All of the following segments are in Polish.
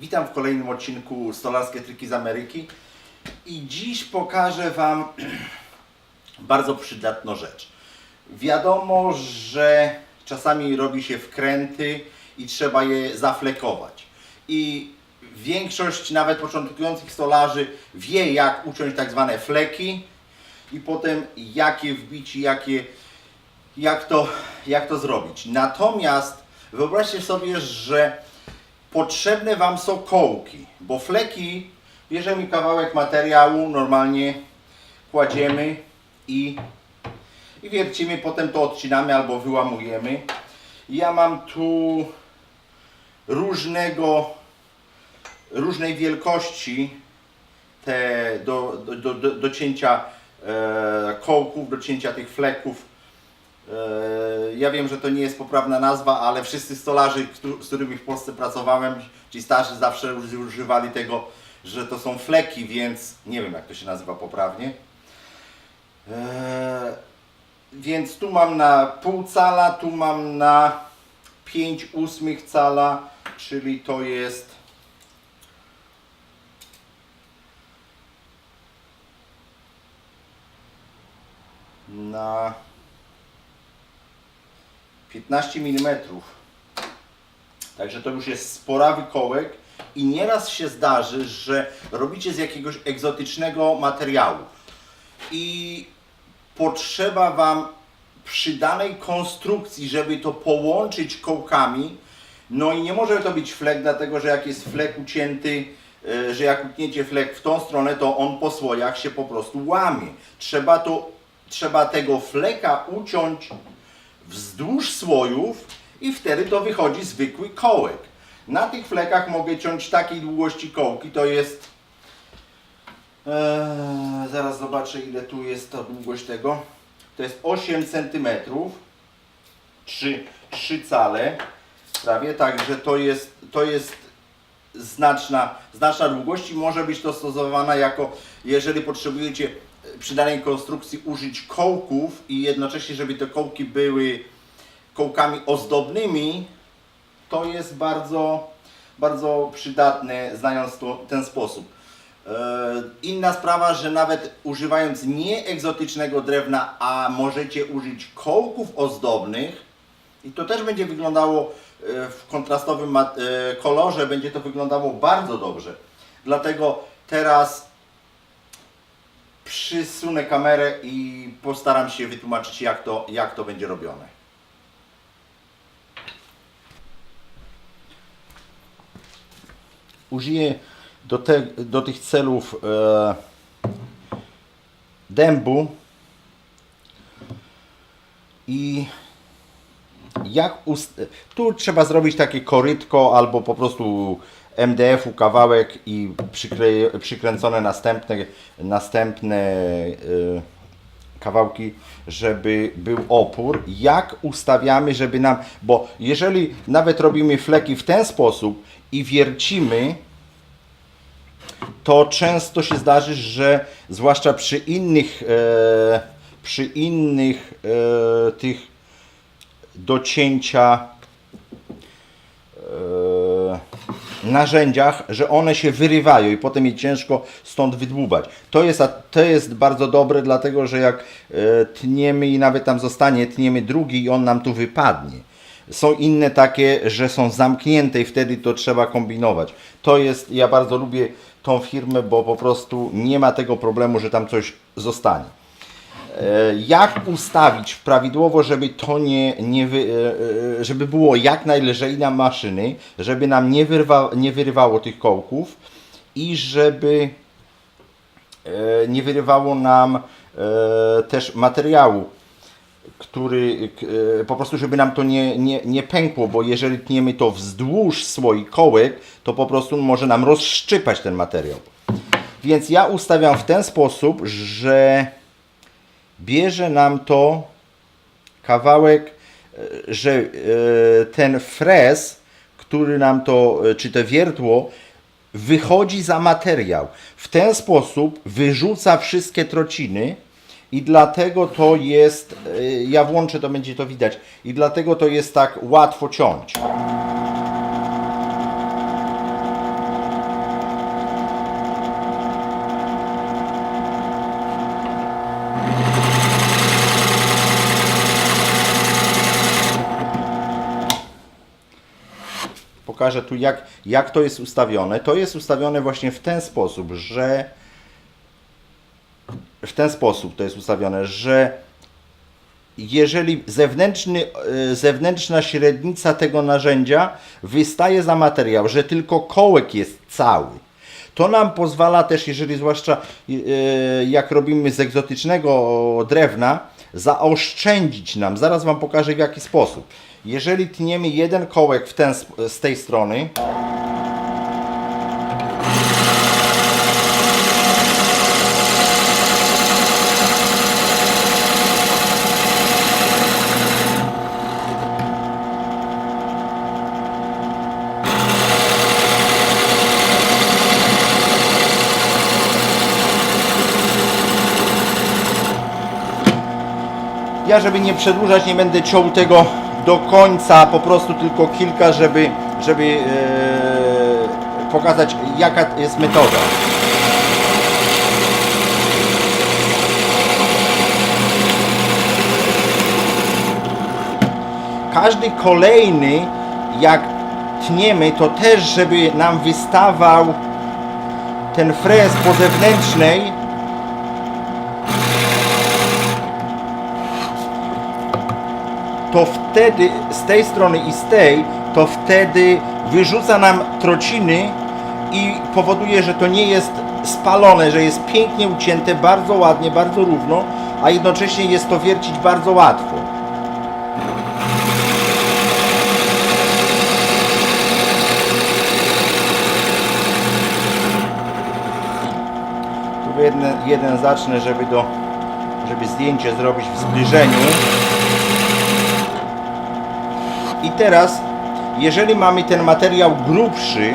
Witam w kolejnym odcinku Stolarskie Triki z Ameryki i dziś pokażę Wam bardzo przydatną rzecz. Wiadomo, że czasami robi się wkręty i trzeba je zaflekować. I większość nawet początkujących stolarzy wie, jak uciąć tak zwane fleki i potem jakie wbić i jak to zrobić. Natomiast wyobraźcie sobie, że potrzebne Wam są kołki, bo fleki, bierzemy kawałek materiału, normalnie kładziemy i wiercimy, potem to odcinamy albo wyłamujemy. Ja mam tu różnej wielkości te do cięcia kołków, do cięcia tych fleków. Ja wiem, że to nie jest poprawna nazwa, ale wszyscy stolarze, z którymi w Polsce pracowałem, ci starsi zawsze używali tego, że to są fleki, więc nie wiem, jak to się nazywa poprawnie. Więc tu mam na pół cala, tu mam na 5/8 cala, czyli to jest na 15 mm. Także to już jest sporawy kołek i nieraz się zdarzy, że robicie z jakiegoś egzotycznego materiału i potrzeba Wam przy danej konstrukcji, żeby to połączyć kołkami. No i nie może to być flek, dlatego że jak jest flek ucięty, że jak utniecie flek w tą stronę, to on po słojach się po prostu łamie. Trzeba tego fleka uciąć wzdłuż słojów i wtedy to wychodzi zwykły kołek. Na tych flekach mogę ciąć takiej długości kołki, to jest zaraz zobaczę, ile tu jest ta długość tego. To jest 8 cm, 3 cale prawie, także to jest znaczna długość i może być to stosowana jako, jeżeli potrzebujecie przy danej konstrukcji użyć kołków i jednocześnie, żeby te kołki były kołkami ozdobnymi, to jest bardzo, bardzo przydatne, znając ten sposób. Inna sprawa, że nawet używając nieegzotycznego drewna, a możecie użyć kołków ozdobnych i to też będzie wyglądało w kontrastowym kolorze, będzie to wyglądało bardzo dobrze. Dlatego teraz przysunę kamerę i postaram się wytłumaczyć, jak to będzie robione. Użyję do tych celów dębu i tu trzeba zrobić takie korytko albo po prostu MDF-u kawałek i przykręcone następne kawałki, żeby był opór. Jak ustawiamy, żeby nam, bo jeżeli nawet robimy fleki w ten sposób i wiercimy, to często się zdarzy, że zwłaszcza przy innych tych do cięcia narzędziach, że one się wyrywają i potem je ciężko stąd wydłubać. To jest bardzo dobre, dlatego że jak tniemy i nawet tam zostanie, tniemy drugi i on nam tu wypadnie. Są inne takie, że są zamknięte i wtedy to trzeba kombinować. Ja bardzo lubię tą firmę, bo po prostu nie ma tego problemu, że tam coś zostanie. Jak ustawić prawidłowo, żeby to żeby było jak najlżej na maszyny, żeby nam nie wyrywało tych kołków i żeby nie wyrywało nam też materiału, który po prostu, żeby nam to nie pękło, bo jeżeli tniemy to wzdłuż słoi kołek, to po prostu może nam rozszczypać ten materiał. Więc ja ustawiam w ten sposób, że bierze nam to kawałek, że ten frez, który nam to, czy to wiertło, wychodzi za materiał. W ten sposób wyrzuca wszystkie trociny i dlatego to jest, ja włączę, to będzie to widać, i dlatego to jest tak łatwo ciąć. pokażę tu jak to jest ustawione. To jest ustawione właśnie w ten sposób, że to jest ustawione, że jeżeli zewnętrzna średnica tego narzędzia wystaje za materiał, że tylko kołek jest cały, to nam pozwala też, jeżeli zwłaszcza jak robimy z egzotycznego drewna, zaoszczędzić nam. Zaraz Wam pokażę w jaki sposób. Jeżeli tniemy jeden kołek z tej strony, ja, żeby nie przedłużać, nie będę ciął tego do końca, po prostu tylko kilka, żeby pokazać jaka jest metoda. Każdy kolejny, jak tniemy, to też, żeby nam wystawał ten frez po zewnętrznej, to wtedy z tej strony i z tej, to wtedy wyrzuca nam trociny i powoduje, że to nie jest spalone, że jest pięknie ucięte, bardzo ładnie, bardzo równo, a jednocześnie jest to wiercić bardzo łatwo. Tu jeden zacznę, żeby zdjęcie zrobić w zbliżeniu. I teraz, jeżeli mamy ten materiał grubszy,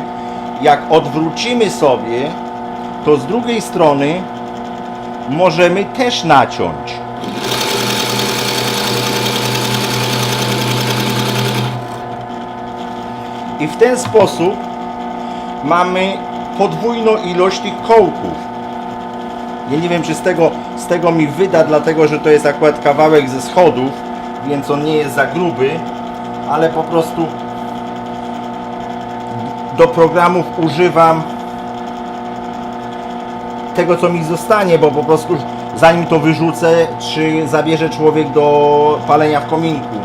jak odwrócimy sobie, to z drugiej strony możemy też naciąć. I w ten sposób mamy podwójną ilość tych kołków. Ja nie wiem, czy z tego mi wyda, dlatego że to jest akurat kawałek ze schodów, więc on nie jest za gruby, ale po prostu do programów używam tego, co mi zostanie, bo po prostu zanim to wyrzucę, czy zabierze człowiek do palenia w kominku.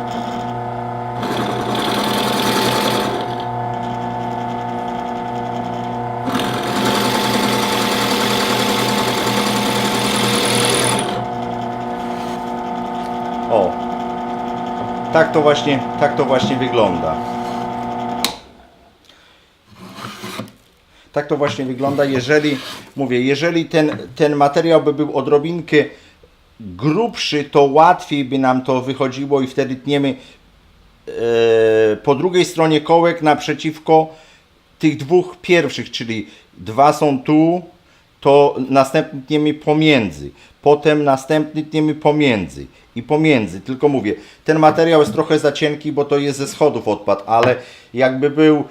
O, tak to właśnie wygląda. Tak to właśnie wygląda, jeżeli ten materiał by był odrobinkę grubszy, to łatwiej by nam to wychodziło i wtedy tniemy po drugiej stronie kołek naprzeciwko tych dwóch pierwszych, czyli dwa są tu, to następny tniemy pomiędzy, potem następny tniemy pomiędzy i pomiędzy, tylko mówię, ten materiał jest trochę za cienki, bo to jest ze schodów odpad, ale jakby był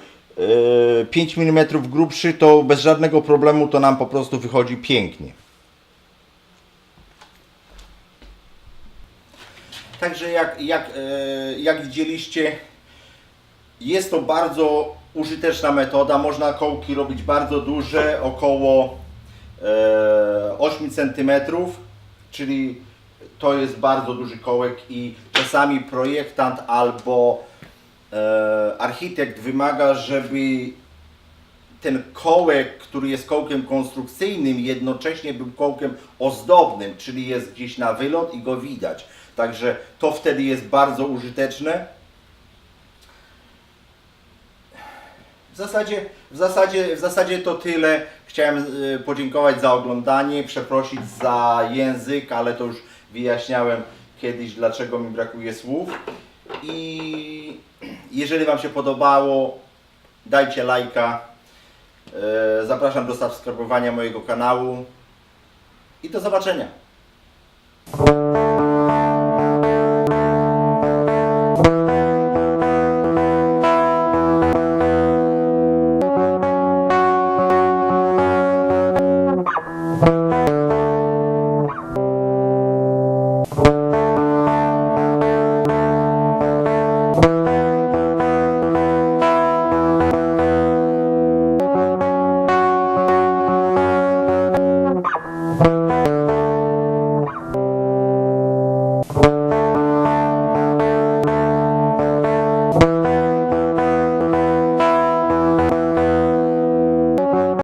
5 mm grubszy, to bez żadnego problemu to nam po prostu wychodzi pięknie. Także jak widzieliście, jest to bardzo użyteczna metoda. Można kołki robić bardzo duże, około 8 cm, czyli to jest bardzo duży kołek i czasami projektant albo architekt wymaga, żeby ten kołek, który jest kołkiem konstrukcyjnym, jednocześnie był kołkiem ozdobnym, czyli jest gdzieś na wylot i go widać. Także to wtedy jest bardzo użyteczne. W zasadzie to tyle. Chciałem podziękować za oglądanie, przeprosić za język, ale to już wyjaśniałem kiedyś, dlaczego mi brakuje słów. I jeżeli Wam się podobało, dajcie lajka. Zapraszam do subskrybowania mojego kanału i do zobaczenia.